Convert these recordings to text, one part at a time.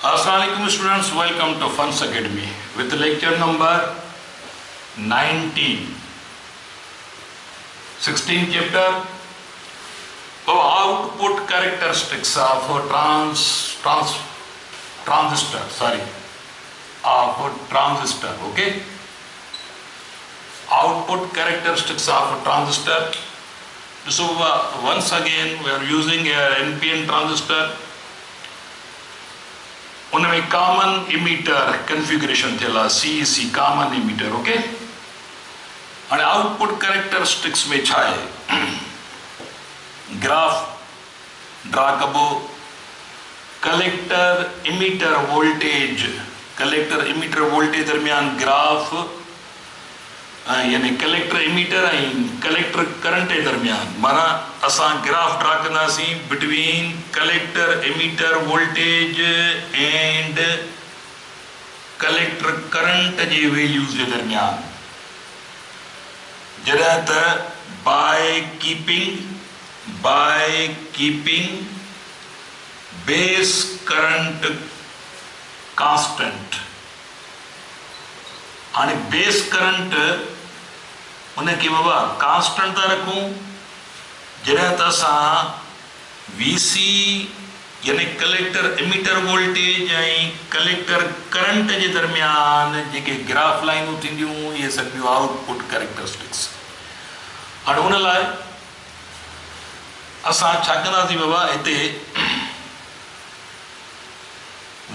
Assalamualaikum students, welcome to Funs Academy with lecture number 19. 16 chapter of output characteristics of transistor, okay? Output characteristics of transistor. So once again we are using a NPN transistor. उनमें common emitter configuration थियल CEC common emitter okay और output characteristics में छा है graph draw कबो collector emitter voltage दरमियान graph यानी collector emitter collector current दरमियान माना असां ग्राफ ड्रा कंदासीं between collector emitter voltage and collector current जी वैल्यूज़ जे दरमियान जॾहिं त by keeping base current constant हाणे बेस करंट उनखे बाबा कांस्टेंट था रखूं जॾहिं त असां VC यानी कलेक्टर इमीटर वोल्टेज ऐं कलेक्टर करंट जे दरमियान जेके ग्राफ लाइनूं थींदियूं इहे सभु आउटपुट कैरेक्टरिस्टिक्स हाणे उन लाइ असां छा कंदासीं बाबा हिते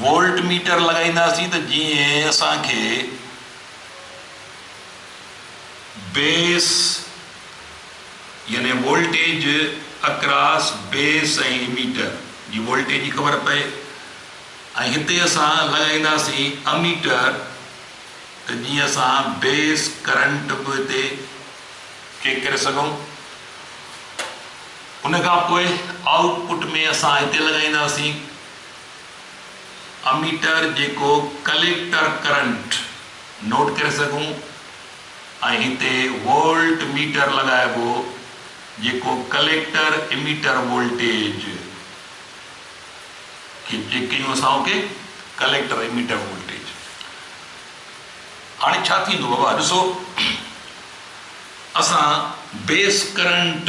वोल्ट मीटर लॻाईंदासीं त जीअं असांखे बेस यानी वोल्टेज अक्रॉस बेस ऐं इमीटर जी वोल्टेज जी ख़बर पए ऐं हिते असां लॻाईंदासीं अमीटर त जीअं असां बेस करंट बि हिते चेक करे सघूं उन खां पोइ आउटपुट में असां हिते लॻाईंदासीं अमीटर जेको कलेक्टर करंट नोट करे सघूं ऐं हिते वोल्ट मीटर लॻाइबो जेको कलेक्टर इमीटर वोल्टेज खे चेक कयूं असां ओके कलेक्टर इमीटर वोल्टेज हाणे छा थींदो बाबा ॾिसो असां बेस करंट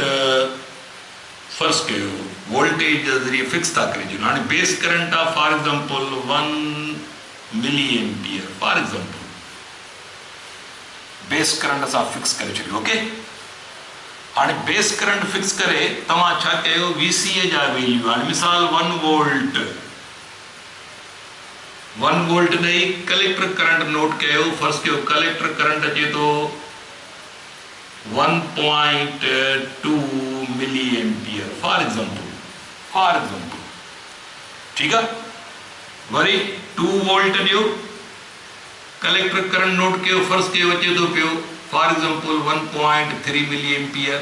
फर्स्ट कयो वोल्टेज जे ज़रिए फिक्स था करे छॾियूं हाणे बेस करंट आहे for example 1 milli ampere for example base current असां फिक्स करे छॾियो ओके हाणे बेस करंट फिक्स करे तव्हां छा कयो VC जा वैल्यू हाणे मिसाल 1 वोल्ट ॾेई कलेक्टर करंट नोट कयो फर्स्ट कयो कलेक्टर करंट अचे थो 1.2 मिली एम्पियर फॉर एग्जांपल ठीकु आहे वरी 2 वोल्ट ॾियो कलेक्टर करंट नोट कयो फर्स्ट कयो अचे थो पियो फॉर एग्जांपल 1.3 मिली एम्पियर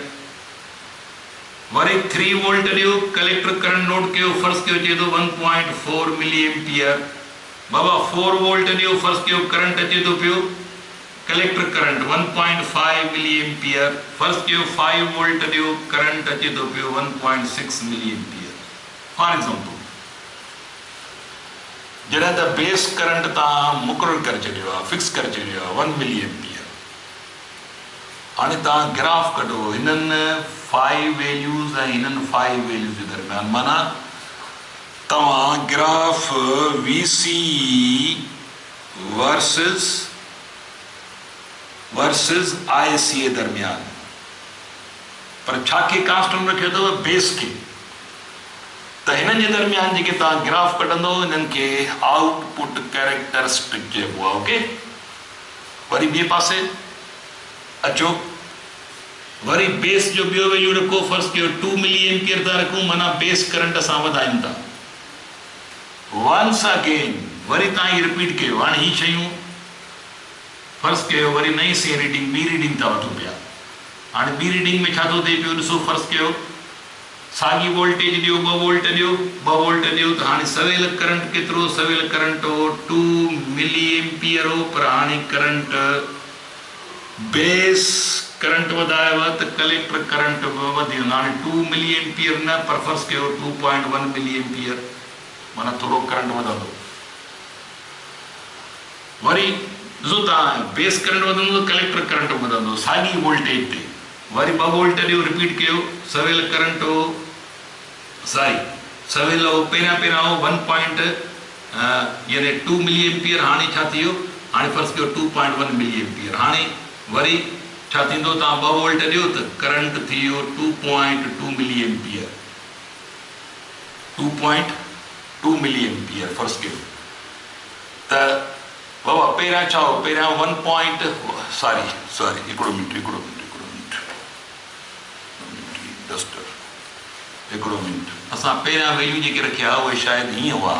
वरी 3 वोल्ट ॾियो कलेक्टर करंट नोट कयो फर्स्ट कयो अचे थो 1.4 मिली एम्पियर बाबा 4 वोल्ट ॾियो फर्स्ट कयो करंट अचे थो पियो collector current 1.5 milli ampere first कयो 5 वोल्ट ॾियो करंट अचे थो पियो 1.6 मिली एम्पियर फॉर एग्जांपल जॾहिं त बेस करंट तव्हां मुक़ररु करे छॾियो आहे फिक्स करे छॾियो आहे 1 मिली एम्पियर हाणे तव्हां ग्राफ कढो हिननि 5 वैल्यूज़ ऐं हिननि 5 वैल्यूज़ जे दरमियान माना तव्हां ग्राफ VC वर्सिस IC जे दरमियान पर छा खे कांस्टेंट रखियो अथव बेस खे त हिननि जे दरमियान जेके तव्हां ग्राफ कढंदो हिननि खे आउटपुट कैरेक्टरिस्टिक चइबो आहे ओके वरी ॿिए पासे अचो वरी बेस जो ॿियो वैल्यू रखो फर्स्ट कयो 2 मिली एम्पियर था रखूं माना बेस करंट असां वधायूं था वंस अगेन वरी तव्हां ही रिपीट कयो हाणे ही शयूं फर्स्ट कयो वरी नई सी रीडिंग ॿी रीडिंग था वठो पिया हाणे ॿी रीडिंग में छा थो थिए पियो ॾिसो फर्स्ट कयो साॻी वोल्टेज ॾियो 2 वोल्ट ॾियो त हाणे सवेल करंट केतिरो सवेल करंट हो 2 मिली एम्पियर हो पर हाणे करंट बेस करंट वधायो त कलेक्टर करंट वधियो हाणे 2 मिली एम्पियर न पर फर्स्ट कयो 2.1 मिली एम्पियर माना थोड़ो करंट वधंदो वरी ॾिसो तव्हां बेस करंट वधंदो कलेक्टर करंट वधंदो साॻी वोल्टेज ते वरी 2 वोल्ट ॾियो रिपीट कयो सवेल करंट हो सवेल हो पहिरियां हो 1 यानी 2 मिली एम्पियर हाणे छा थी वियो हाणे फर्ज़ कयो 2.1 मिली एम्पियर हाणे वरी छा थींदो तव्हां 2 वोल्ट ॾियो त करंट थी वियो 2.2 मिली एम्पियर 2.2 मिली एम्पियर फर्ज़ कयो त बाबा पहिरियां छा हो पहिरियां 1 हिकिड़ो मिनट असां पहिरियां वैल्यू जेके रखिया उहे शायदि हीअं हुआ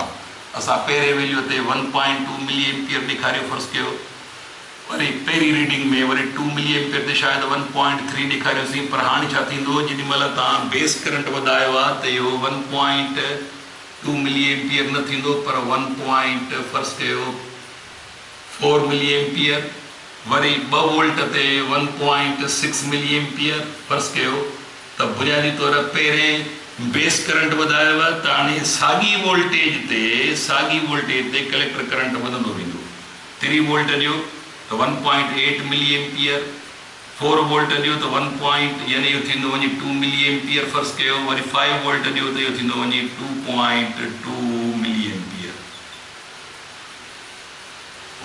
असां पहिरें वैल्यू ते 1.2 मिली एम्पियर ॾेखारियो फर्ज़ कयो वरी पहिरीं रीडिंग में वरी 2 मिली एम्पियर ते शायदि 1.3 ॾेखारियोसीं पर हाणे छा थींदो जेॾी महिल तव्हां बेस करंट वधायो आहे त इहो 1.2 मिली एम्पियर न थींदो पर 1. फर्ज़ कयो 4 मिली एम्पियर वरी 2 वोल्ट ते 1.6 मिली एम्पियर फर्ज़ कयो त बुनियादी तौर पहिरें बेस करंट वधायो आहे त हाणे साॻी वोल्टेज ते कलेक्टर करंट वधंदो वेंदो 3 वोल्ट ॾियो त 1.8 मिली एम्पियर 4 वोल्ट ॾियो त 1 यानी इहो थींदो वञे 2 मिली एम्पियर फर्ज़ कयो वरी 5 वोल्ट ॾियो त इहो थींदो वञे 2.2 मिली एम्पियर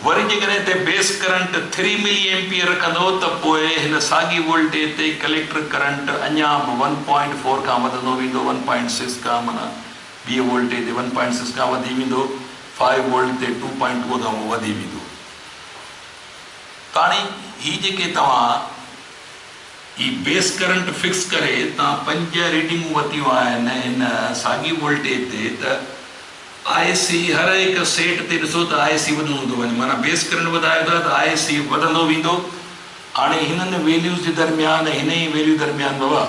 वरी जेकॾहिं ते बेस करंट 3 मिली एम्पियर रखंदो त पोइ हिन साॻी वोल्टेज ते कलेक्टर करंट अञा 1.4 खां वधंदो वेंदो 1.6 खां माना ॿी वोल्टेज ते 1.6 खां वधी वेंदो 5 वोल्ट ते 2.2 खां वधी वेंदो त हाणे ही जेके तव्हां ही बेस करंट फिक्स करे तव्हां 5 रीडिंगूं वरितियूं आहिनि हिन साॻी वोल्टेज ते त IC हर हिकु सेट ते ॾिसो त IC वधंदो थो वञे माना बेस करंट वधायो था त IC वधंदो वेंदो हाणे हिननि वैल्यूज़ जे दरमियान हिन ई वैल्यू दरमियान बाबा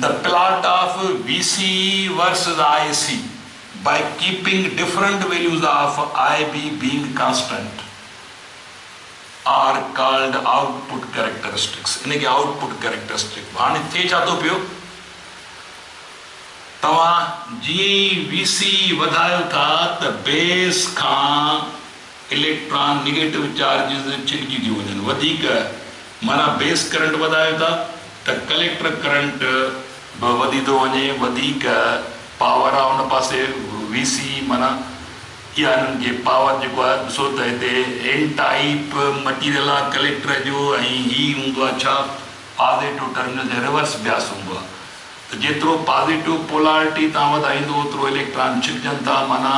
the plot of VC versus IC by keeping different values of IB being constant are called output characteristics इनके आउटपुट कैरेक्टरिस्टिक हाणे थिए छा थो पियो तव्हां जीअं VC वधायो था त बेस खां इलेक्ट्रॉन नेगेटिव चार्जिस छिकिजी थी वञनि वधीक माना बेस करंट वधायो था त कलेक्टर करंट वधी थो वञे वधीक पावर आहे उन पासे VC माना इहा हिननि खे पावर जेको आहे ॾिसो त हिते एन टाइप मटीरियल आहे कलेक्टर जो ऐं हीअ हूंदो आहे छा पॉज़िटिव टर्मिनल जे रिवर्स ब्यास हूंदो आहे त जेतिरो पॉज़िटिव पोलैरिटी तव्हां वधाईंदो ओतिरो इलेक्ट्रॉन छिकजनि था माना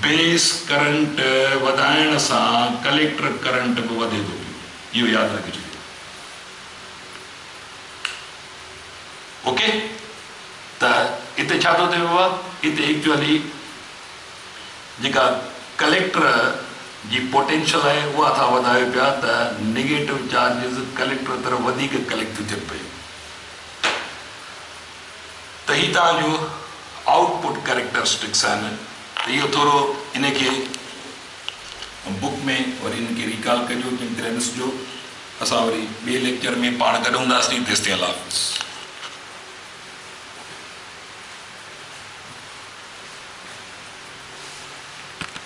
बेस करंट वधाइण सां कलेक्टर करंट बि वधे थो पियो इहो यादि रखिजो ओके त हिते छा थो थिए बाबा हिते एक्चुअली जेका कलेक्टर जी पोटेंशियल आहे उहा था वधायो पिया त नेगेटिव चार्जिस कलेक्टर तरफ़ वधीक कलेक्ट थियनि पियूं त ही तव्हांजो आउटपुट कैरेक्टरिस्टिक्स आहिनि त इहो थोरो इनखे बुक में वरी इनखे रिकॉल कजो चङी तरह ॾिसिजो असां वरी ॿिए लेक्चर में पाण गॾु हूंदासीं तेसिताईं अल्लाह हाफ़िज़